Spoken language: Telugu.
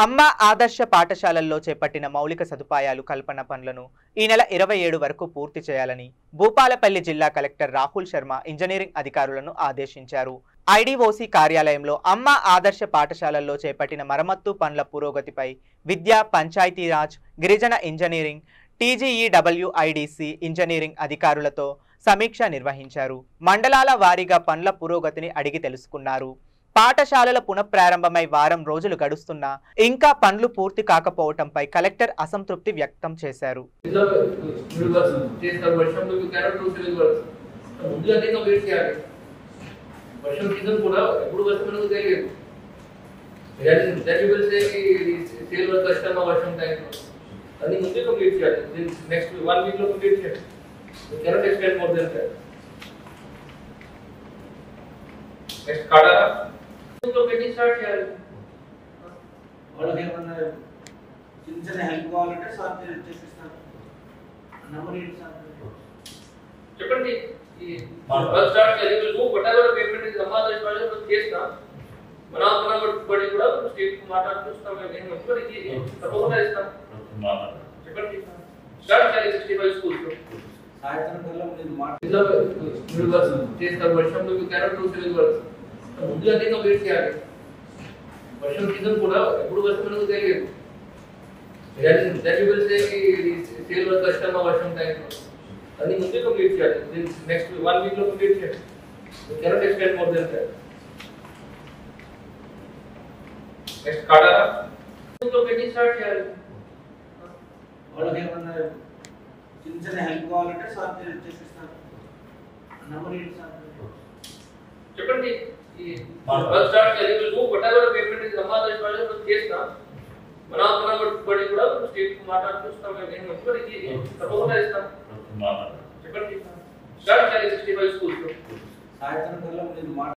అమ్మ ఆదర్శ పాఠశాలల్లో చేపట్టిన మౌలిక సదుపాయాలు కల్పన పనులను ఈ నెల 27 వరకు పూర్తి చేయాలని భూపాలపల్లి జిల్లా కలెక్టర్ రాహుల్ శర్మ ఇంజనీరింగ్ అధికారులను ఆదేశించారు. ఐడీఓసీ కార్యాలయంలో అమ్మ ఆదర్శ పాఠశాలల్లో చేపట్టిన మరమ్మత్తు పనుల పురోగతిపై విద్యా, పంచాయతీరాజ్, గిరిజన ఇంజనీరింగ్, టీజీఈడబ్ల్యూఐడిసి ఇంజనీరింగ్ అధికారులతో సమీక్ష నిర్వహించారు. మండలాల వారీగా పనుల పురోగతిని అడిగి తెలుసుకున్నారు. పాఠశాలల పునఃప్రారంభమై వారం రోజులు గడుస్తున్నా ఇంకా పనులు పూర్తి కాకపోవడంపై కలెక్టర్ అసంతృప్తి వ్యక్తం చేశారు. వాళ్ళకి ఏమన్నా చిన్న చిన్న హెల్ప్ కావాలంటే సార్ చేపిస్తారు. నంబర్ ఏంటి సార్ చెప్పండి. ఈ బస్ స్టార్ట్ చేయాలి. whatever payment is సమాధానం ఇవ్వాలి చేస్తాం. మన బడి కూడా స్టేట్ మాట్లాడుతున్నాం. నేను ఇప్పుడు ఇది తప్పకుండా ఇస్తాం. చెప్పండి. స్టార్ట్ చేయాలి 65 స్కూల్స్. సాయంత్రం కల్లా నేను చేస్తాం. వర్షంలో you cannot do civil works. ముందుగానే కంప్లీట్ చేయాలి. వర్షం సీజన్ కూడా ఎప్పుడు వస్తుందో తెలియదు. సేల్ వర్క్ కష్టమా వర్షం టైంలో అన్ని ముందే కంప్లీట్ చేయాలి. నెక్స్ట్ 1 వీక్ లో కంప్లీట్ చేయాలి. You cannot extend more than that. Next కాడా పెట్టి స్టార్ట్ చేయాలి. వాళ్ళకి ఏమన్నా చిన్న చిన్న హెల్ప్ కావాలంటే సార్ చేపిస్తారు. నంబర్ ఏంటి సార్ చెప్పండి. ఈ బస్ స్టార్ట్ చేయాలి. whatever payment is సమాధానం ఇవ్వాలి చేస్తాం. మన బడి కూడా స్టేట్ మాట్లాడుతున్నాం. నేను ఇప్పుడు ఇది తప్పకుండా ఇస్తాం. చెప్పండి. స్టార్ట్ చేయాలి 65 స్కూల్స్. సాయంత్రం కల్లా నేను